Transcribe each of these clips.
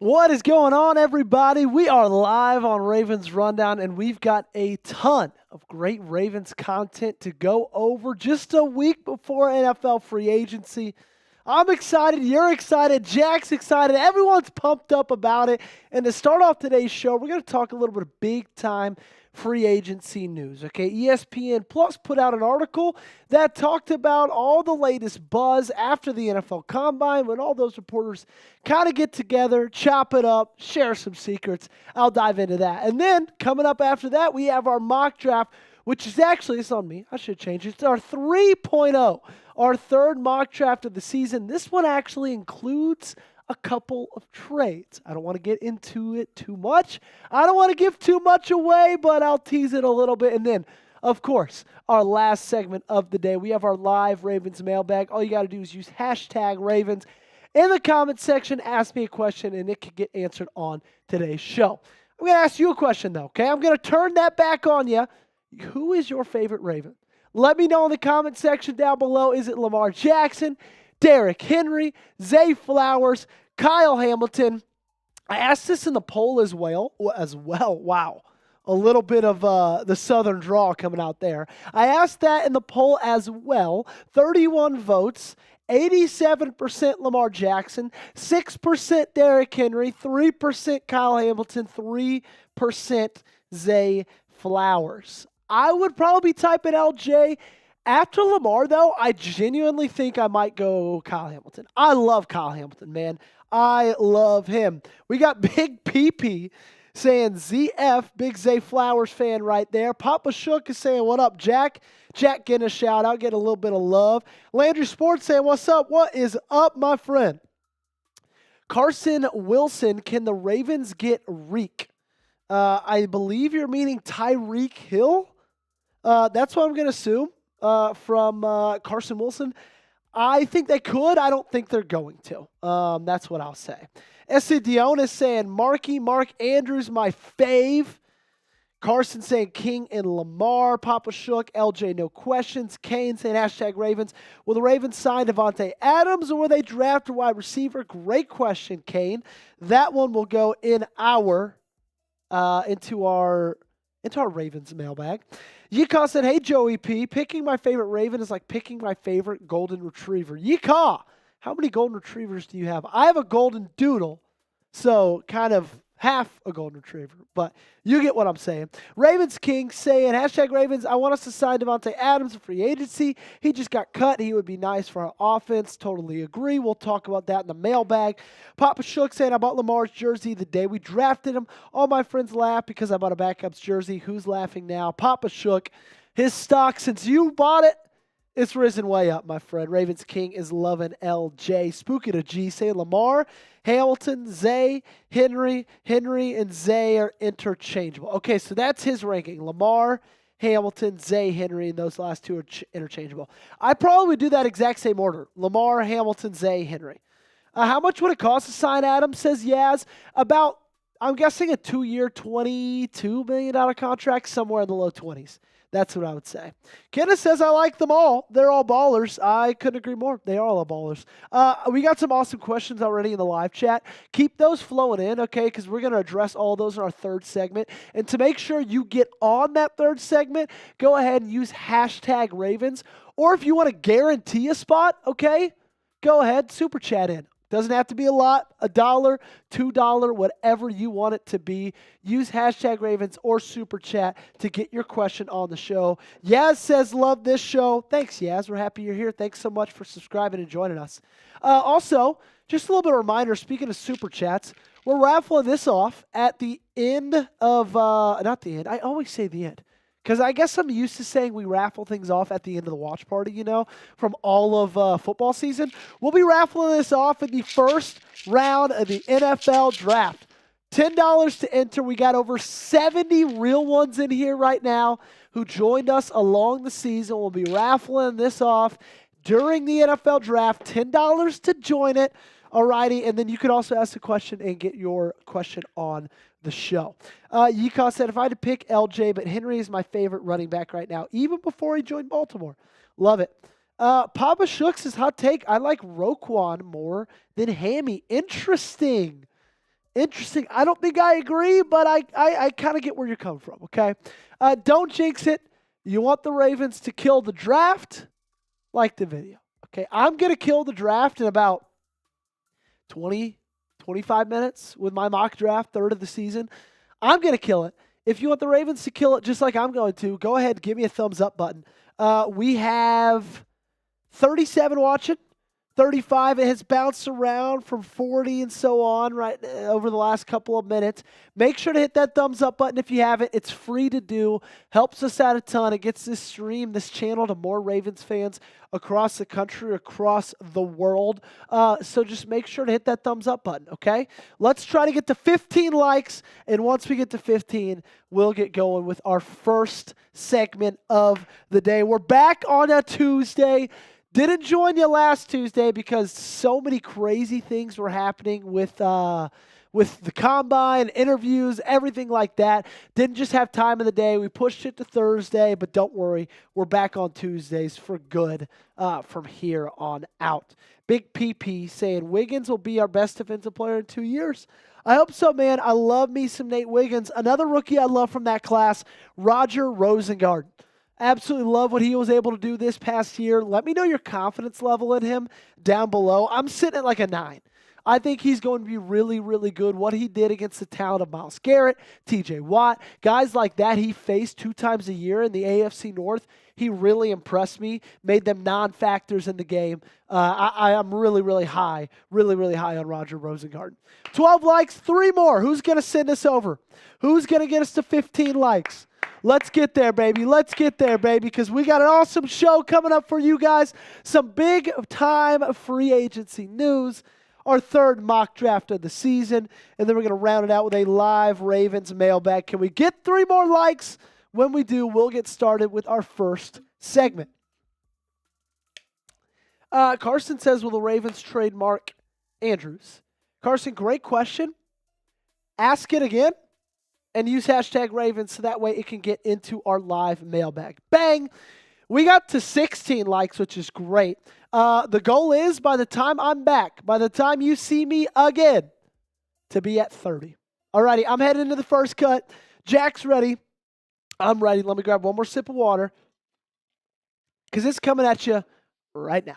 What is going on, everybody? We are live on Ravens Rundown, and we've got a ton of great Ravens content to go over just a week before NFL free agency. I'm excited. You're excited. Jack's excited. Everyone's pumped up about it. And to start off today's show, we're going to talk a little bit of big-time free agency news. Okay, ESPN Plus put out an article that talked about all the latest buzz after the NFL Combine when all those reporters kind of get together, chop it up, share some secrets. I'll dive into that. And then coming up after that, we have our mock draft, which is actually, it's on me, I should change it. It's our 3.0, our third mock draft of the season. This one actually includes a couple of trades. I don't want to get into it too much. I don't want to give too much away, but I'll tease it a little bit. And then, of course, our last segment of the day, we have our live Ravens mailbag. All you got to do is use hashtag Ravens in the comment section. Ask me a question, and it can get answered on today's show. I'm going to ask you a question, though, okay? I'm going to turn that back on you. Who is your favorite Raven? Let me know in the comment section down below. Is it Lamar Jackson, Derrick Henry, Zay Flowers, Kyle Hamilton? I asked this in the poll as well. Wow. A little bit of the Southern draw coming out there. I asked that in the poll as well. 31 votes. 87% Lamar Jackson, 6% Derrick Henry, 3% Kyle Hamilton, 3% Zay Flowers. I would probably be typing LJ. After Lamar, though, I genuinely think I might go Kyle Hamilton. I love Kyle Hamilton, man. I love him. We got Big PP saying ZF, Big Zay Flowers fan right there. Papa Shook is saying, what up, Jack? Jack getting a shout out, getting a little bit of love. Landry Sports saying, what's up? What is up, my friend? Carson Wilson, can the Ravens get Reek? I believe you're meaning Tyreek Hill. That's what I'm going to assume from Carson Wilson. I think they could. I don't think they're going to. That's what I'll say. S.C. Dion is saying, Mark Andrews, my fave. Carson saying King and Lamar. Papa Shook, LJ, no questions. Kane saying hashtag Ravens. Will the Ravens sign Devontae Adams or will they draft a wide receiver? Great question, Kane. That one will go in our into our Ravens mailbag. Yika said, hey, Joey P, picking my favorite Raven is like picking my favorite golden retriever. Yika, how many golden retrievers do you have? I have a golden doodle, so kind of half a golden retriever, but you get what I'm saying. Ravens King saying, hashtag Ravens, I want us to sign Devontae Adams in free agency. He just got cut. He would be nice for our offense. Totally agree. We'll talk about that in the mailbag. Papa Shook saying, I bought Lamar's jersey the day we drafted him. All my friends laugh because I bought a backup's jersey. Who's laughing now? Papa Shook. His stock, since you bought it, it's risen way up, my friend. Ravens King is loving LJ. Spooky to G saying Lamar, Hamilton, Zay, Henry, and Zay are interchangeable. Okay, so that's his ranking. Lamar, Hamilton, Zay, Henry, and those last two are interchangeable. I probably would do that exact same order. Lamar, Hamilton, Zay, Henry. How much would it cost to sign Adams, says Yaz? About, I'm guessing, a 2-year, $22 million contract, somewhere in the low 20s. That's what I would say. Kenneth says, I like them all. They're all ballers. I couldn't agree more. They are all ballers. We got some awesome questions already in the live chat. Keep those flowing in, okay, because we're going to address all those in our third segment. And to make sure you get on that third segment, go ahead and use hashtag Ravens. Or if you want to guarantee a spot, okay, go ahead, super chat in. Doesn't have to be a lot, $1, $2, whatever you want it to be. Use hashtag Ravens or Super Chat to get your question on the show. Yaz says, love this show. Thanks, Yaz. We're happy you're here. Thanks so much for subscribing and joining us. Also, just a little bit of a reminder, speaking of Super Chats, we're raffling this off at the end of, not the end, I always say the end. Because I guess I'm used to saying we raffle things off at the end of the watch party, you know, from all of football season. We'll be raffling this off in the first round of the NFL draft. $10 to enter. We got over 70 real ones in here right now who joined us along the season. We'll be raffling this off during the NFL draft. $10 to join it. Alrighty, and then you can also ask a question and get your question on the show. Yika said, if I had to pick LJ, but Henry is my favorite running back right now, even before he joined Baltimore. Love it. Papa Shooks' hot take, I like Roquan more than Hammy. Interesting. Interesting. I don't think I agree, but I kind of get where you're coming from, okay? Don't jinx it. You want the Ravens to kill the draft? Like the video. Okay, I'm going to kill the draft in about 20, 25 minutes with my mock draft, third of the season. I'm going to kill it. If you want the Ravens to kill it just like I'm going to, go ahead and give me a thumbs up button. We have 37 watching. 35, it has bounced around from 40 and so on right over the last couple of minutes. Make sure to hit that thumbs up button if you haven't. It's free to do. Helps us out a ton. It gets this stream, this channel to more Ravens fans across the country, across the world. So just make sure to hit that thumbs up button, okay? Let's try to get to 15 likes, and once we get to 15, we'll get going with our first segment of the day. We're back on a Tuesday. Didn't join you last Tuesday because so many crazy things were happening with the combine, interviews, everything like that. Didn't just have time of the day. We pushed it to Thursday, but don't worry, we're back on Tuesdays for good from here on out. Big PP saying Wiggins will be our best defensive player in 2 years. I hope so, man. I love me some Nate Wiggins. Another rookie I love from that class, Roger Rosengard. Absolutely love what he was able to do this past year. Let me know your confidence level in him down below. I'm sitting at like a 9. I think he's going to be really, really good. What he did against the talent of Myles Garrett, TJ Watt, guys like that he faced 2 times a year in the AFC North, he really impressed me, made them non-factors in the game. I am really, really high on Roger Rosengard. 12 likes, 3 more. Who's going to send us over? Who's going to get us to 15 likes? Let's get there, baby. Let's get there, baby, because we got an awesome show coming up for you guys. Some big-time free agency news, our third mock draft of the season, and then we're going to round it out with a live Ravens mailbag. Can we get 3 more likes? When we do, we'll get started with our first segment. Carson says, will the Ravens trade Mark Andrews? Carson, great question. Ask it again. And use hashtag Ravens so that way it can get into our live mailbag. Bang! We got to 16 likes, which is great. The goal is by the time I'm back, by the time you see me again, to be at 30. Alrighty, I'm heading into the first cut. Jack's ready. I'm ready. Let me grab one more sip of water because it's coming at you right now.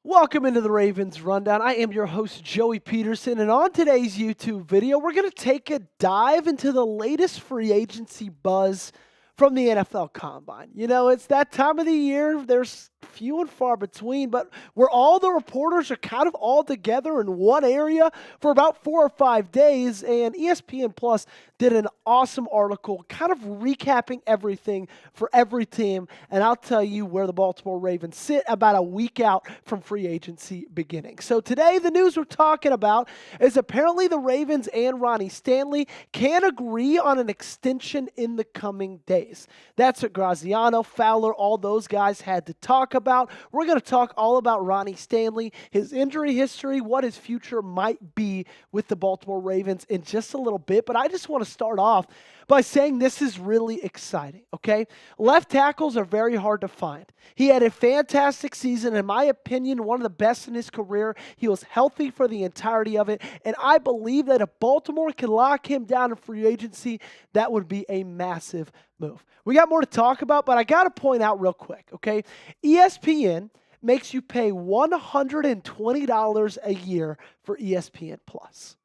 Welcome into the Ravens Rundown. I am your host, Joey Petersen, and on today's YouTube video, we're going to take a dive into the latest free agency buzz from the NFL Combine. You know, it's that time of the year. There's few and far between, but where all the reporters are kind of all together in one area for about 4 or 5 days, and ESPN Plus did an awesome article kind of recapping everything for every team, and I'll tell you where the Baltimore Ravens sit about a week out from free agency beginning. So today, the news we're talking about is apparently the Ravens and Ronnie Stanley can agree on an extension in the coming days. That's what Graziano, Fowler, all those guys had to talk about. We're going to talk all about Ronnie Stanley, his injury history, what his future might be with the Baltimore Ravens in just a little bit. But I just want to start off by saying this is really exciting, okay? Left tackles are very hard to find. He had a fantastic season, in my opinion, one of the best in his career. He was healthy for the entirety of it, and I believe that if Baltimore can lock him down in free agency, that would be a massive move. We got more to talk about, but I got to point out real quick, okay? ESPN makes you pay $120 a year for ESPN Plus.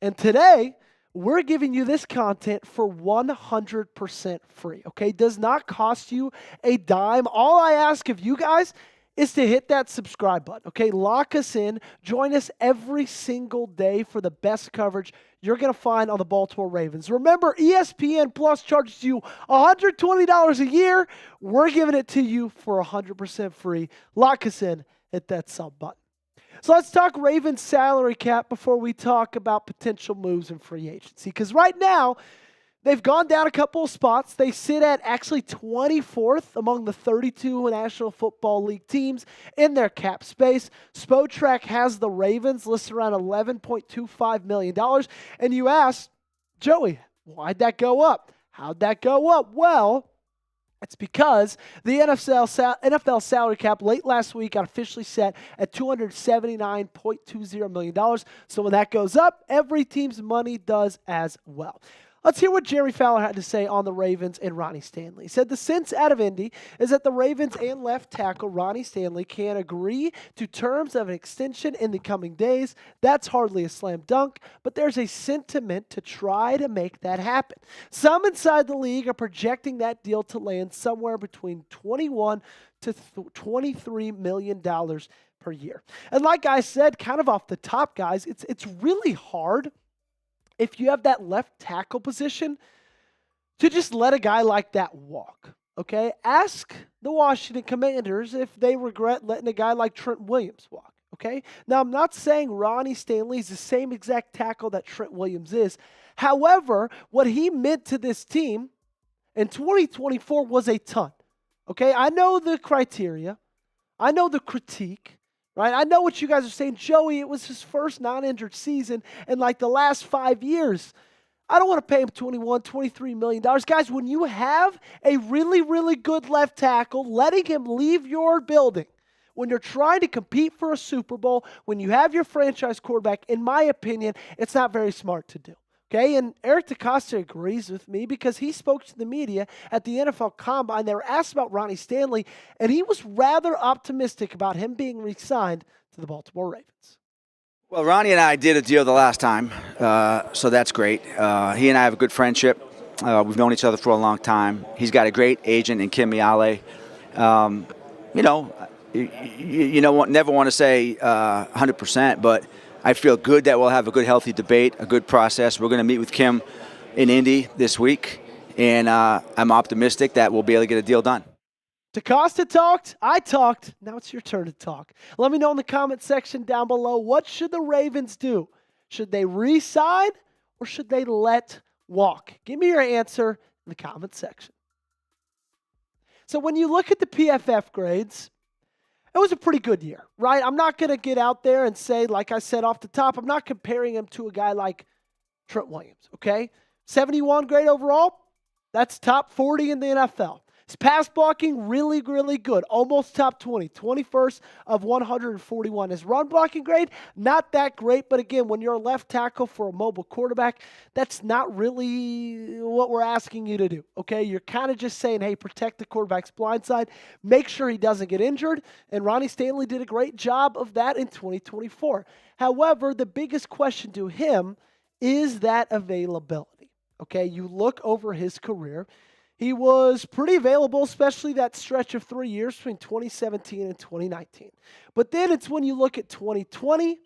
And today, we're giving you this content for 100% free, okay? Does not cost you a dime. All I ask of you guys is to hit that subscribe button, okay? Lock us in. Join us every single day for the best coverage you're going to find on the Baltimore Ravens. Remember, ESPN Plus charges you $120 a year. We're giving it to you for 100% free. Lock us in. Hit that sub button. So let's talk Ravens salary cap before we talk about potential moves in free agency. Because right now, they've gone down a couple of spots. They sit at actually 24th among the 32 National Football League teams in their cap space. Spotrac has the Ravens listed around $11.25 million. And you ask, Joey, why'd that go up? How'd that go up? Well, It's because the NFL salary cap late last week got officially set at $279.20 million. So when that goes up, every team's money does as well. Let's hear what Jerry Fowler had to say on the Ravens and Ronnie Stanley. He said the sense out of Indy is that the Ravens and left tackle Ronnie Stanley can agree to terms of an extension in the coming days. That's hardly a slam dunk, but there's a sentiment to try to make that happen. Some inside the league are projecting that deal to land somewhere between $21 to $23 million per year. And like I said, kind of off the top, guys, it's really hard if you have that left tackle position to just let a guy like that walk, okay? Ask the Washington Commanders if they regret letting a guy like Trent Williams walk, okay? Now, I'm not saying Ronnie Stanley is the same exact tackle that Trent Williams is. However, what he meant to this team in 2024 was a ton, okay? I know the criteria. I know the critique. Right? I know what you guys are saying. Joey, it was his first non-injured season in like the last 5 years. I don't want to pay him $23 million. Guys, when you have a really, really good left tackle, letting him leave your building, when you're trying to compete for a Super Bowl, when you have your franchise quarterback, in my opinion, it's not very smart to do. Okay, and Eric DeCosta agrees with me because he spoke to the media at the NFL Combine. They were asked about Ronnie Stanley, and he was rather optimistic about him being re-signed to the Baltimore Ravens. Well, Ronnie and I did a deal the last time, so that's great. He and I have a good friendship. We've known each other for a long time. He's got a great agent in Kim Miale. Never want to say 100%, but I feel good that we'll have a good, healthy debate, a good process. We're going to meet with Kim in Indy this week, and I'm optimistic that we'll be able to get a deal done. DeCosta talked, I talked, now it's your turn to talk. Let me know in the comment section down below, what should the Ravens do? Should they re-sign or should they let walk? Give me your answer in the comment section. So when you look at the PFF grades, it was a pretty good year, right? I'm not going to get out there and say, like I said off the top, I'm not comparing him to a guy like Trent Williams, okay? 71 grade overall, that's top 40 in the NFL. His pass blocking, really, really good. Almost top 20, 21st of 141. His run blocking grade, not that great. But again, when you're a left tackle for a mobile quarterback, that's not really what we're asking you to do, okay? You're kind of just saying, hey, protect the quarterback's blind side. Make sure he doesn't get injured. And Ronnie Stanley did a great job of that in 2024. However, the biggest question to him is that availability, okay? You look over his career. He was pretty available, especially that stretch of 3 years between 2017 and 2019. But then it's when you look at 2020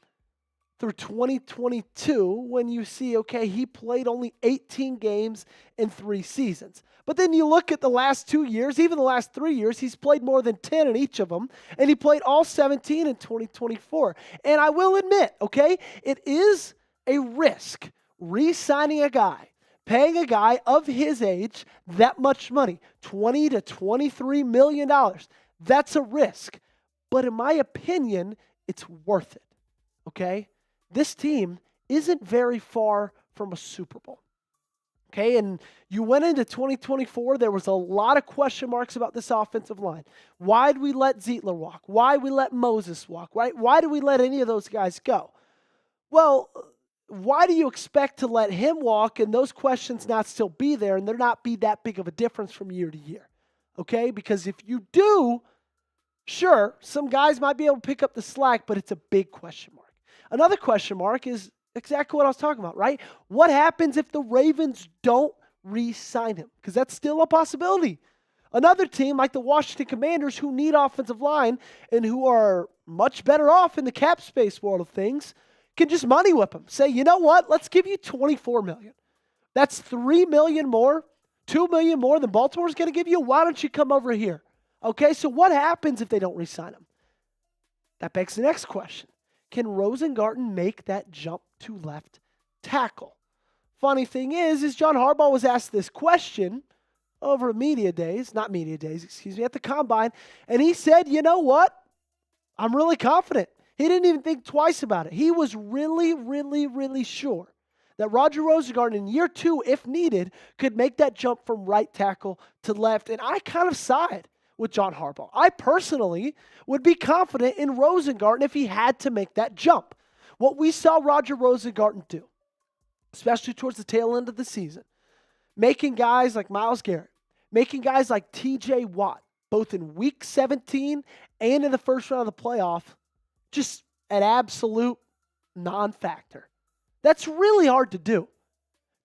through 2022 when you see, okay, he played only 18 games in 3 seasons. But then you look at the last 2 years, even the last 3 years, he's played more than 10 in each of them, and he played all 17 in 2024. And I will admit, okay, it is a risk re-signing a guy, paying a guy of his age that much money, $20 to $23 million. That's a risk. But in my opinion, it's worth it, okay? This team isn't very far from a Super Bowl, okay? And you went into 2024, there was a lot of question marks about this offensive line. Why did we let Zeitler walk? Why did we let Moses walk, right? Why did we let any of those guys go? Well, why do you expect to let him walk and those questions not still be there and there not be that big of a difference from year to year? Okay? Because if you do, sure, some guys might be able to pick up the slack, but it's a big question mark. Another question mark is exactly what I was talking about, right? What happens if the Ravens don't re-sign him? Because that's still a possibility. Another team like the Washington Commanders who need offensive line and who are much better off in the cap space world of things can just money whip him. Say, you know what? Let's give you $24 million. That's $3 million more, $2 million more than Baltimore's going to give you. Why don't you come over here? Okay, so what happens if they don't re-sign him? That begs the next question. Can Rosengarten make that jump to left tackle? Funny thing is John Harbaugh was asked this question over at the Combine, and he said, you know what? I'm really confident. He didn't even think twice about it. He was really, really, really sure that Roger Rosengarten in year 2, if needed, could make that jump from right tackle to left. And I kind of side with John Harbaugh. I personally would be confident in Rosengarten if he had to make that jump. What we saw Roger Rosengarten do, especially towards the tail end of the season, making guys like Myles Garrett, making guys like TJ Watt, both in week 17 and in the first round of the playoff, just an absolute non-factor. That's really hard to do.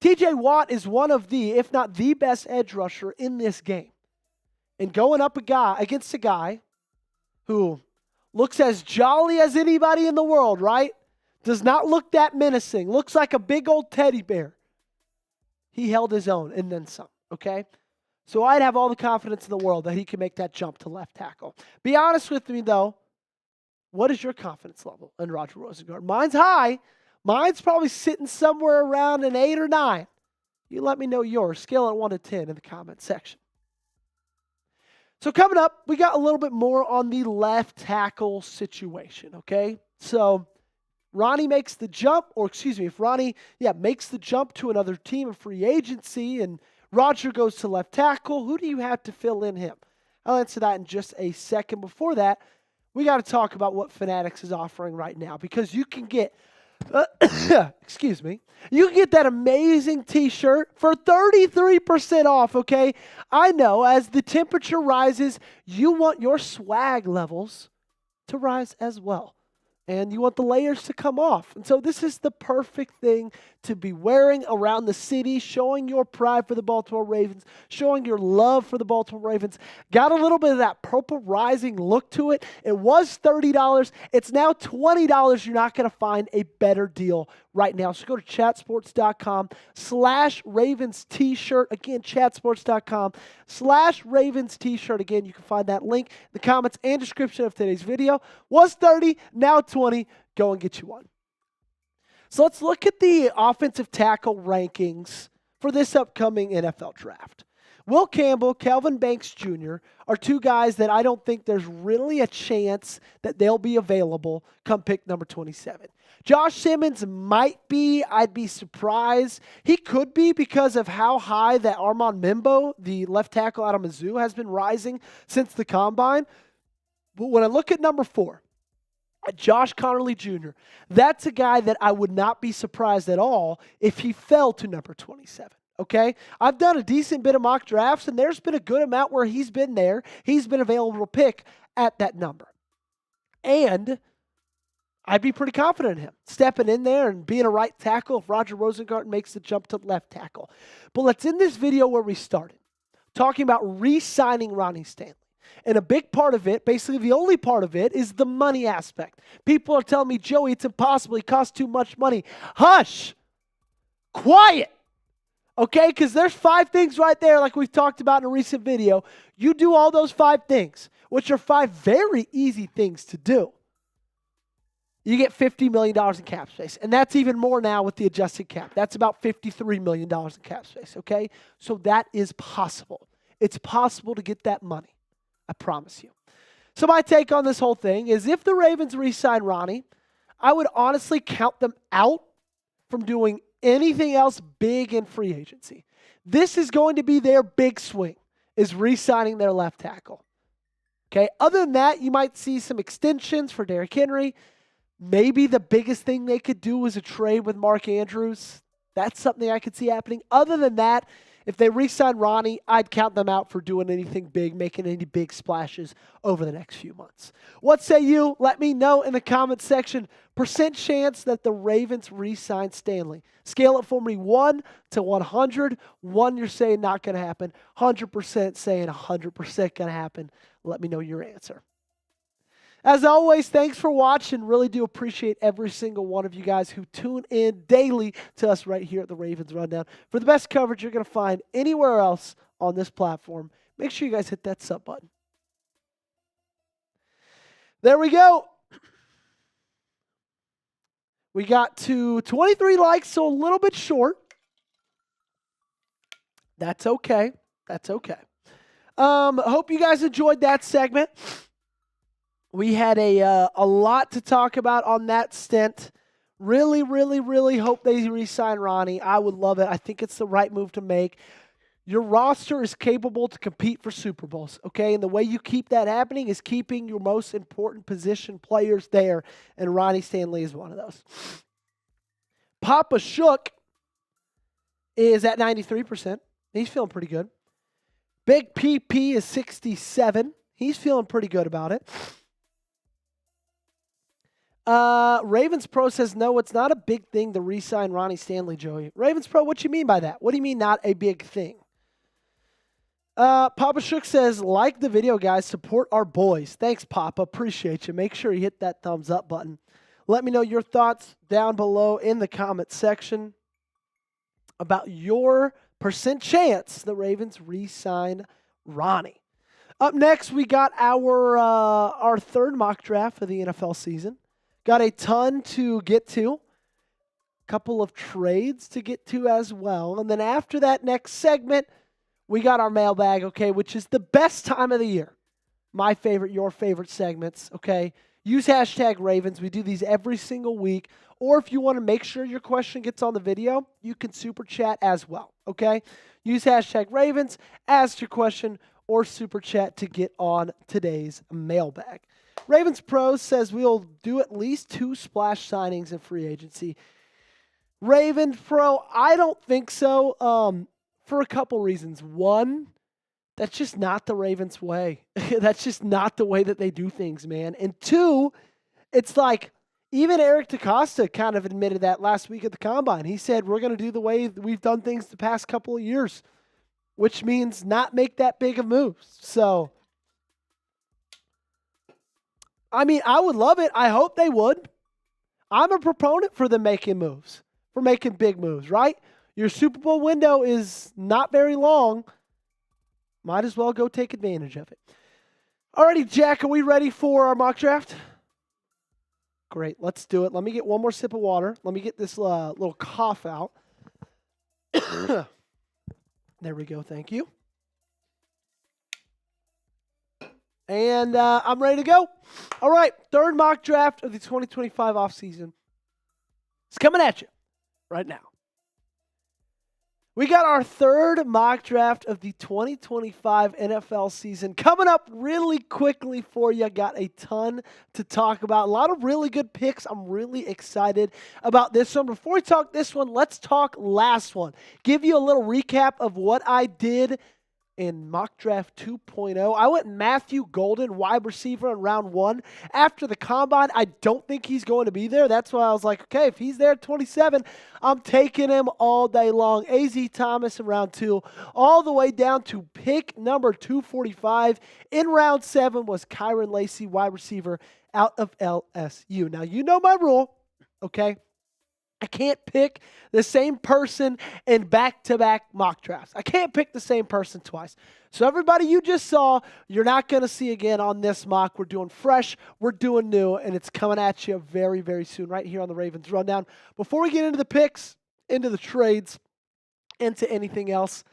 TJ Watt is one of the, if not the best edge rusher in this game. And going up against a guy who looks as jolly as anybody in the world, right? Does not look that menacing. Looks like a big old teddy bear. He held his own and then some, okay? So I'd have all the confidence in the world that he can make that jump to left tackle. Be honest with me, though. What is your confidence level in Roger Rosengarten? Mine's high. Mine's probably sitting somewhere around an 8 or 9. You let me know yours. Scale at 1 to 10 in the comment section. So coming up, we got a little bit more on the left tackle situation, okay? So Ronnie makes the jump, if Ronnie makes the jump to another team in free agency and Roger goes to left tackle, who do you have to fill in him? I'll answer that in just a second. Before that, we got to talk about what Fanatics is offering right now because you can get, you can get that amazing t-shirt for 33% off, okay? I know as the temperature rises, you want your swag levels to rise as well. And you want the layers to come off. And so this is the perfect thing to be wearing around the city, showing your pride for the Baltimore Ravens, showing your love for the Baltimore Ravens. Got a little bit of that purple rising look to it. It was $30. It's now $20. You're not going to find a better deal right now. So go to chatsports.com/Ravens t-shirt. Again, chatsports.com/Ravens t-shirt. Again, you can find that link in the comments and description of today's video. Was 30, now 20. Go and get you one. So let's look at the offensive tackle rankings for this upcoming NFL draft. Will Campbell, Calvin Banks Jr. are two guys that I don't think there's really a chance that they'll be available come pick number 27. Josh Simmons might be. I'd be surprised. He could be because of how high that Armand Mimbo, the left tackle out of Mizzou, has been rising since the combine. But when I look at number 4, Josh Connerly Jr., that's a guy that I would not be surprised at all if he fell to number 27. Okay? I've done a decent bit of mock drafts, and there's been a good amount where he's been there. He's been available to pick at that number. And I'd be pretty confident in him stepping in there and being a right tackle if Roger Rosengarten makes the jump to left tackle. But let's end this video where we started, talking about re-signing Ronnie Stanley. And a big part of it, basically the only part of it, is the money aspect. People are telling me, Joey, it's impossible. He costs too much money. Hush. Quiet. Okay? Because there's 5 things right there like we've talked about in a recent video. You do all those 5 things, which are 5 very easy things to do. You get $50 million in cap space. And that's even more now with the adjusted cap. That's about $53 million in cap space. Okay? So that is possible. It's possible to get that money. I promise you. So my take on this whole thing is if the Ravens re-sign Ronnie, I would honestly count them out from doing anything else big in free agency. This is going to be their big swing, is re-signing their left tackle. Okay, other than that, you might see some extensions for Derrick Henry. Maybe the biggest thing they could do is a trade with Mark Andrews. That's something I could see happening. Other than that, if they re-sign Ronnie, I'd count them out for doing anything big, making any big splashes over the next few months. What say you? Let me know in the comment section. Percent chance that the Ravens re-sign Stanley. Scale it for me 1 to 100. 1 you're saying not going to happen. 100% saying 100% going to happen. Let me know your answer. As always, thanks for watching. Really do appreciate every single one of you guys who tune in daily to us right here at the Ravens Rundown. For the best coverage you're going to find anywhere else on this platform, make sure you guys hit that sub button. There we go. We got to 23 likes, so a little bit short. That's okay. That's okay. Hope you guys enjoyed that segment. We had a lot to talk about on that stint. Really, really, really hope they re-sign Ronnie. I would love it. I think it's the right move to make. Your roster is capable to compete for Super Bowls, okay? And the way you keep that happening is keeping your most important position players there, and Ronnie Stanley is one of those. Papa Shook is at 93%. He's feeling pretty good. Big PP is 67. He's feeling pretty good about it. Ravens Pro says, no, it's not a big thing to re-sign Ronnie Stanley, Joey. Ravens Pro, what you mean by that? What do you mean not a big thing? Papa Shook says, like the video, guys. Support our boys. Thanks, Papa. Appreciate you. Make sure you hit that thumbs up button. Let me know your thoughts down below in the comment section about your percent chance the Ravens re-sign Ronnie. Up next, we got our third mock draft of the NFL season. Got a ton to get to. Couple of trades to get to as well. And then after that next segment, we got our mailbag, okay, which is the best time of the year. My favorite, your favorite segments, okay? Use hashtag Ravens. We do these every single week. Or if you want to make sure your question gets on the video, you can super chat as well, okay? Use hashtag Ravens, ask your question, or super chat to get on today's mailbag. Ravens Pro says we'll do at least 2 splash signings in free agency. Ravens Pro, I don't think so. For a couple reasons. One, that's just not the Ravens way. That's just not the way that they do things, man. And two, it's like even Eric DeCosta kind of admitted that last week at the Combine. He said, we're going to do the way we've done things the past couple of years, which means not make that big of moves. So, I mean, I would love it. I hope they would. I'm a proponent for them making moves, for making big moves, right? Your Super Bowl window is not very long. Might as well go take advantage of it. Alrighty, Jack, are we ready for our mock draft? Great, let's do it. Let me get one more sip of water. Let me get this little cough out. There we go, thank you. And I'm ready to go. All right, third mock draft of the 2025 offseason. It's coming at you right now. We got our third mock draft of the 2025 NFL season coming up really quickly for you. Got a ton to talk about. A lot of really good picks. I'm really excited about this one. Before we talk this one, let's talk last one. Give you a little recap of what I did in mock draft 2.0. I went Matthew Golden, wide receiver in round 1. After the Combine, I don't think he's going to be there. That's why I was like, okay, if he's there at 27, I'm taking him all day long. A.Z. Thomas in round 2, all the way down to pick number 245. In round 7 was Kyron Lacey, wide receiver out of LSU. Now, you know my rule, okay? I can't pick the same person in back-to-back mock drafts. I can't pick the same person twice. So everybody you just saw, you're not going to see again on this mock. We're doing fresh, we're doing new, and it's coming at you very, very soon right here on the Ravens Rundown. Before we get into the picks, into the trades, into anything else,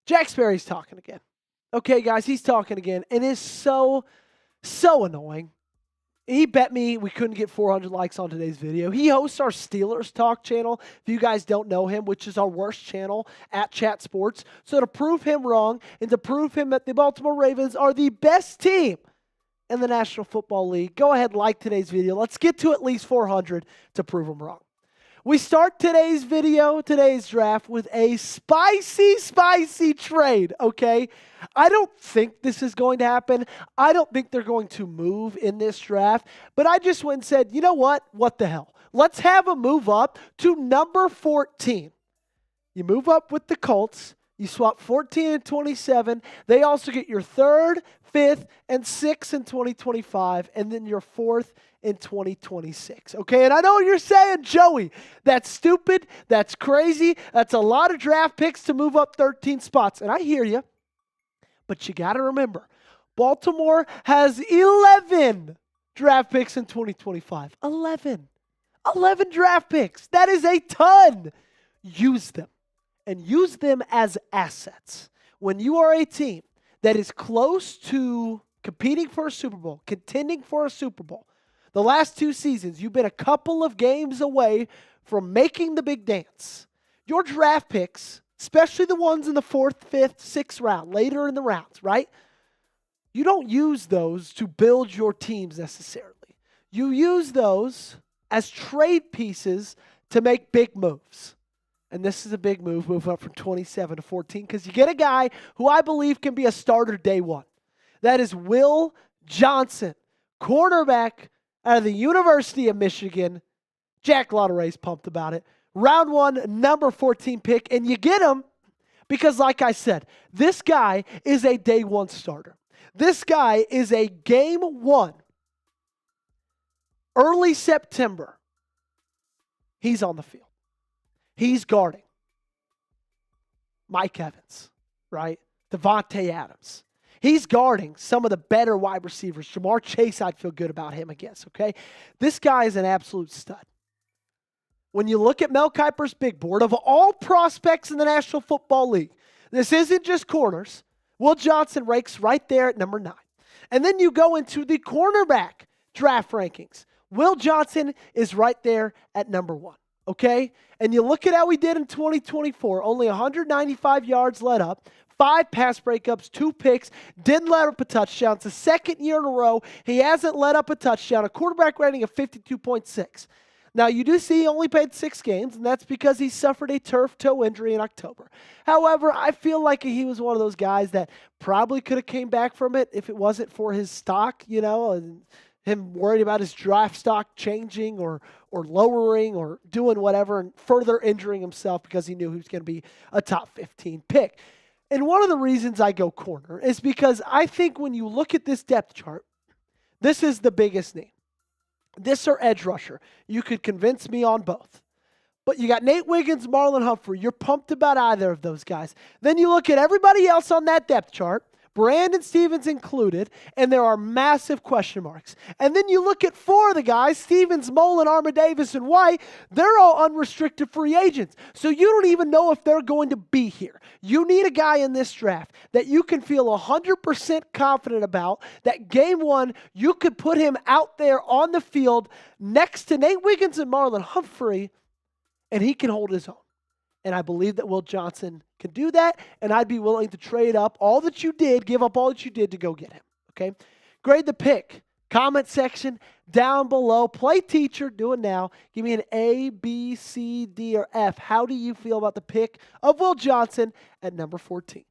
Jack Sperry's talking again. Okay, guys, he's talking again, and it's so annoying. He bet me we couldn't get 400 likes on today's video. He hosts our Steelers Talk channel, if you guys don't know him, which is our worst channel at Chat Sports. So to prove him wrong and to prove him that the Baltimore Ravens are the best team in the National Football League, go ahead and like today's video. Let's get to at least 400 to prove him wrong. We start today's video, today's draft, with a spicy trade, okay? I don't think this is going to happen. I don't think they're going to move in this draft. But I just went and said, you know what? What the hell? Let's have a move up to number 14. You move up with the Colts. You swap 14 and 27. They also get your 3rd, 5th, and 6th in 2025, and then your 4th in 2026. Okay, and I know what you're saying, Joey, that's stupid, that's crazy, that's a lot of draft picks to move up 13 spots. And I hear you, but you got to remember, Baltimore has 11 draft picks in 2025. 11 draft picks. That is a ton. Use them. And use them as assets. When you are a team that is close to competing for a Super Bowl, contending for a Super Bowl, The last 2 seasons, you've been a couple of games away from making the big dance. Your draft picks, especially the ones in the 4th, 5th, 6th round, later in the rounds, right? You don't use those to build your teams necessarily. You use those as trade pieces to make big moves. And this is a big move, moving up from 27 to 14, because you get a guy who I believe can be a starter day one. That is Will Johnson, cornerback out of the University of Michigan. Jack Lotteray's pumped about it. Round 1, number 14 pick. And you get him because, like I said, this guy is a day one starter. This guy is a game one. Early September, he's on the field. He's guarding Mike Evans, right? Devontae Adams. He's guarding some of the better wide receivers. Jamar Chase, I'd feel good about him against, okay? This guy is an absolute stud. When you look at Mel Kiper's big board, of all prospects in the National Football League, this isn't just corners. Will Johnson ranks right there at number 9. And then you go into the cornerback draft rankings. Will Johnson is right there at number 1, okay? And you look at how he did in 2024, only 195 yards let up, 5 pass breakups, 2 picks, didn't let up a touchdown. It's the second year in a row he hasn't let up a touchdown, a quarterback rating of 52.6. Now, you do see he only played 6 games, and that's because he suffered a turf toe injury in October. However, I feel like he was one of those guys that probably could have came back from it if it wasn't for his stock, and him worried about his draft stock changing or lowering or doing whatever and further injuring himself because he knew he was going to be a top 15 pick. And one of the reasons I go corner is because I think when you look at this depth chart, this is the biggest name. This or edge rusher. You could convince me on both. But you got Nate Wiggins, Marlon Humphrey. You're pumped about either of those guys. Then you look at everybody else on that depth chart, Brandon Stevens included, and there are massive question marks. And then you look at 4 of the guys, Stevens, Mullen, Armour Davis, and White, they're all unrestricted free agents. So you don't even know if they're going to be here. You need a guy in this draft that you can feel 100% confident about, that game 1, you could put him out there on the field next to Nate Wiggins and Marlon Humphrey, and he can hold his own. And I believe that Will Johnson can do that, and I'd be willing to trade up all that you did, give up all that you did to go get him, okay? Grade the pick. Comment section down below. Play teacher, do it now. Give me an A, B, C, D, or F. How do you feel about the pick of Will Johnson at number 14?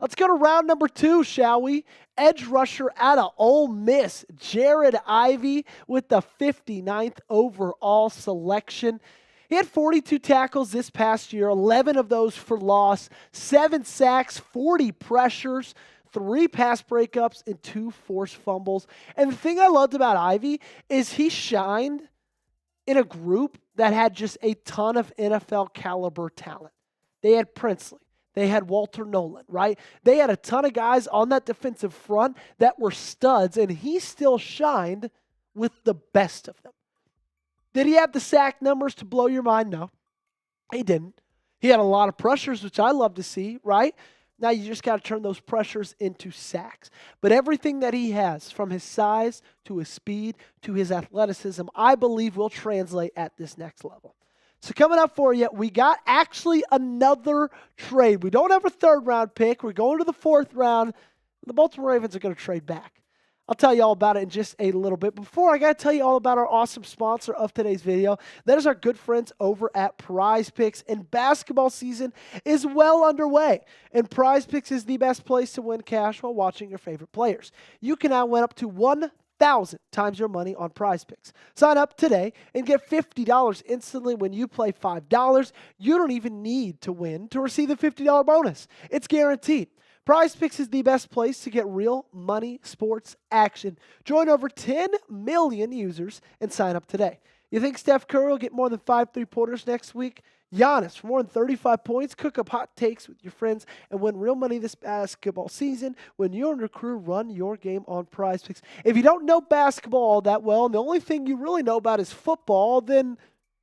Let's go to round number 2, shall we? Edge rusher out of Ole Miss, Jared Ivey with the 59th overall selection. He had 42 tackles this past year, 11 of those for loss, 7 sacks, 40 pressures, 3 pass breakups, and 2 forced fumbles. And the thing I loved about Ivey is he shined in a group that had just a ton of NFL caliber talent. They had Princely. They had Walter Nolan, right? They had a ton of guys on that defensive front that were studs, and he still shined with the best of them. Did he have the sack numbers to blow your mind? No, he didn't. He had a lot of pressures, which I love to see, right? Now you just got to turn those pressures into sacks. But everything that he has, from his size to his speed to his athleticism, I believe will translate at this next level. So coming up for you, we got actually another trade. We don't have a 3rd round pick. We're going to the 4th round. The Baltimore Ravens are going to trade back. I'll tell you all about it in just a little bit. Before, I got to tell you all about our awesome sponsor of today's video. That is our good friends over at Prize Picks. And basketball season is well underway. And Prize Picks is the best place to win cash while watching your favorite players. You can now win up to 1,000 times your money on Prize Picks. Sign up today and get $50 instantly when you play $5. You don't even need to win to receive the $50 bonus. It's guaranteed. Prize Picks is the best place to get real money sports action. Join over 10 million users and sign up today. You think Steph Curry will get more than 5 3-pointers next week? Giannis for more than 35 points? Cook up hot takes with your friends and win real money this basketball season when you and your crew run your game on Prize Picks. If you don't know basketball all that well and the only thing you really know about is football, then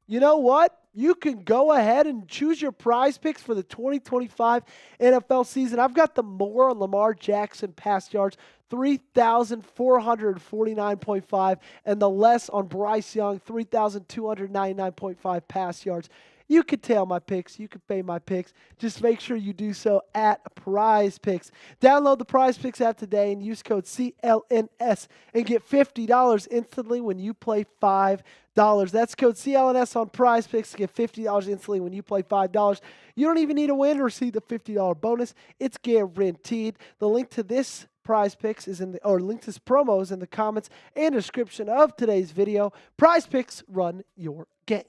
you know what? you can go ahead and choose your prize picks for the 2025 NFL season. I've got the more on Lamar Jackson pass yards, 3,449.5, and the less on Bryce Young, 3,299.5 pass yards. You could tail my picks. You could fade my picks. Just make sure you do so at Prize Picks. Download the Prize Picks app today and use code CLNS and get $50 instantly when you play $5. That's code CLNS on Prize Picks to get $50 instantly when you play $5. You don't even need to win to receive the $50 bonus. It's guaranteed. The link to this Prize Picks is in the, or link to this promo is in the comments and description of today's video. Prize Picks, run your game.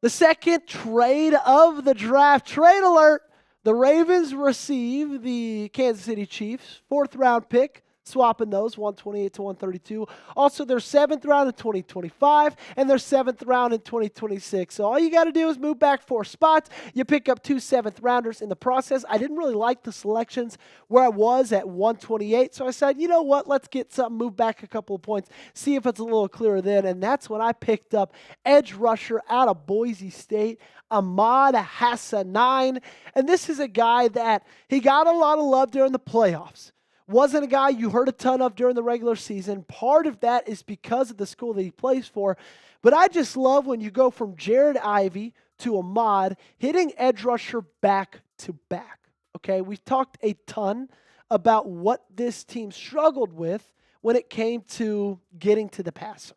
The second trade of the draft. Trade alert. The Ravens receive the Kansas City Chiefs 4th round pick, swapping those 128 to 132. Also their 7th round in 2025 and their 7th round in 2026. So all you got to do is move back 4 spots. You pick up 2 7th rounders in the process. I didn't really like the selections where I was at 128. So I said, you know what? Let's get something, move back a couple of points, see if it's a little clearer then. And that's when I picked up edge rusher out of Boise State, Ahmad Hassanein. And this is a guy that he got a lot of love during the playoffs. Wasn't a guy you heard a ton of during the regular season. Part of that is because of the school that he plays for. But I just love when you go from Jared Ivey to Ahmad hitting edge rusher back to back. Okay, we've talked a ton about what this team struggled with when it came to getting to the passer.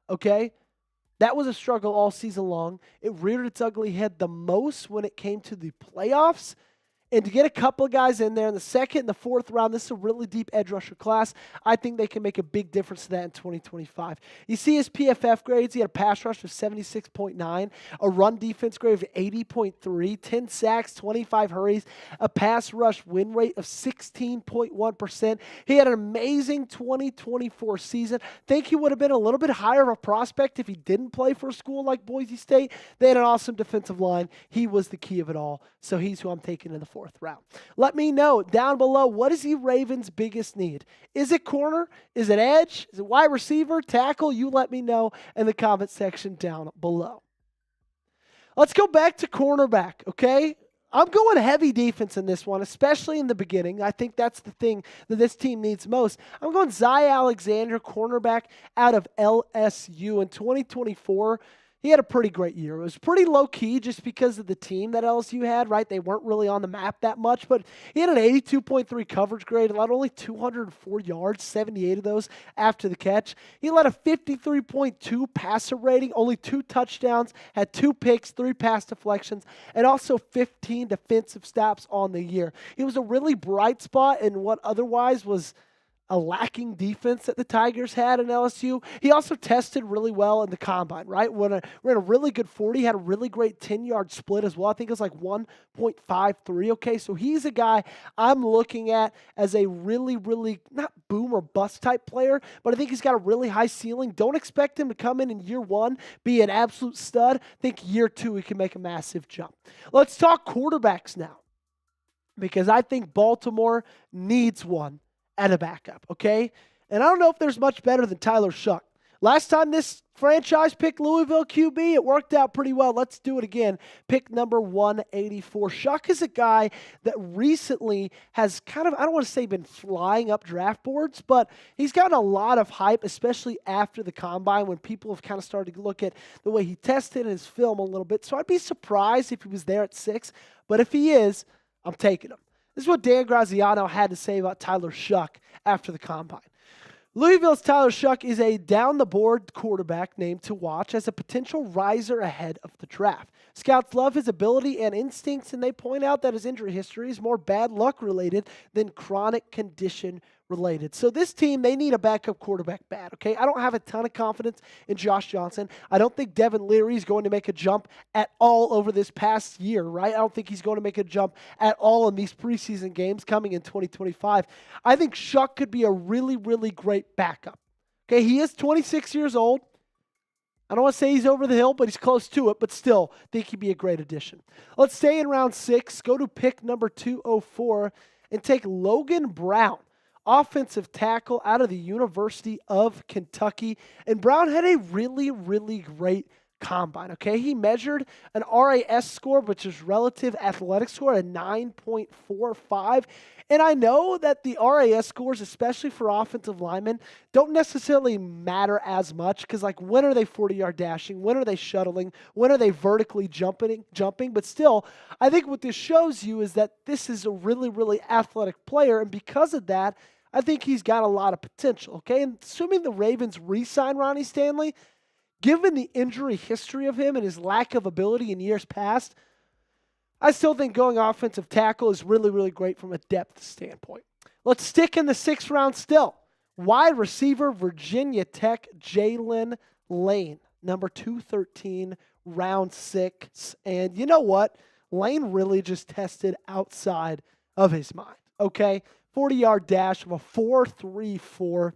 Okay, that was a struggle all season long. It reared its ugly head the most when it came to the playoffs. And to get a couple of guys in there in the 2nd and the 4th round, this is a really deep edge rusher class. I think they can make a big difference to that in 2025. You see his PFF grades. He had a pass rush of 76.9, a run defense grade of 80.3, 10 sacks, 25 hurries, a pass rush win rate of 16.1%. He had an amazing 2024 season. Think he would have been a little bit higher of a prospect if he didn't play for a school like Boise State. They had an awesome defensive line. He was the key of it all. So he's who I'm taking in the 4th round. Let me know down below, what is the Ravens' biggest need? Is it corner? Is it edge? Is it wide receiver? Tackle? You let me know in the comment section down below. Let's go back to cornerback, okay? I'm going heavy defense in this one, especially in the beginning. I think that's the thing that this team needs most. I'm going Zy Alexander, cornerback out of LSU in 2024. He had a pretty great year. It was pretty low-key just because of the team that LSU had, right? They weren't really on the map that much, but he had an 82.3 coverage grade, allowed only 204 yards, 78 of those after the catch. He led a 53.2 passer rating, only 2 touchdowns, had 2 picks, 3 pass deflections, and also 15 defensive stops on the year. He was a really bright spot in what otherwise was a lacking defense that the Tigers had in LSU. He also tested really well in the combine, right? Ran a really good 40, had a really great 10-yard split as well. I think it was like 1.53. Okay, so he's a guy I'm looking at as a really, really, not boom or bust type player, but I think he's got a really high ceiling. Don't expect him to come in year 1, be an absolute stud. I think year 2, he can make a massive jump. Let's talk quarterbacks now, because I think Baltimore needs one at a backup, okay? And I don't know if there's much better than Tyler Shuck. Last time this franchise picked Louisville QB, it worked out pretty well. Let's do it again. Pick number 184. Shuck is a guy that recently has kind of, I don't want to say been flying up draft boards, but he's gotten a lot of hype, especially after the combine when people have kind of started to look at the way he tested his film a little bit. So I'd be surprised if he was there at 6, but if he is, I'm taking him. This is what Dan Graziano had to say about Tyler Shuck after the combine. Louisville's Tyler Shuck is a down-the-board quarterback named to watch as a potential riser ahead of the draft. Scouts love his ability and instincts, and they point out that his injury history is more bad luck related than chronic condition related. So this team, they need a backup quarterback bad, okay? I don't have a ton of confidence in Josh Johnson. I don't think Devin Leary is going to make a jump at all over this past year, right? I don't think he's going to make a jump at all in these preseason games coming in 2025. I think Shuck could be a really, really great backup. Okay, he is 26 years old. I don't want to say he's over the hill, but he's close to it, but still think he'd be a great addition. Let's stay in round 6, go to pick number 204, and take Logan Brown, offensive tackle out of the University of Kentucky. And Brown had a really, really great combine, okay? He measured an RAS score, which is relative athletic score, at 9.45. And I know that the RAS scores, especially for offensive linemen, don't necessarily matter as much because, like, when are they 40-yard dashing? When are they shuttling? When are they vertically jumping? But still, I think what this shows you is that this is a really, really athletic player. And because of that, I think he's got a lot of potential, okay? And assuming the Ravens re-sign Ronnie Stanley, given the injury history of him and his lack of ability in years past, I still think going offensive tackle is really, really great from a depth standpoint. Let's stick in the 6th round still. Wide receiver, Virginia Tech, Jalen Lane, number 213, round 6. And you know what? Lane really just tested outside of his mind, okay? 40-yard dash of a 4.34.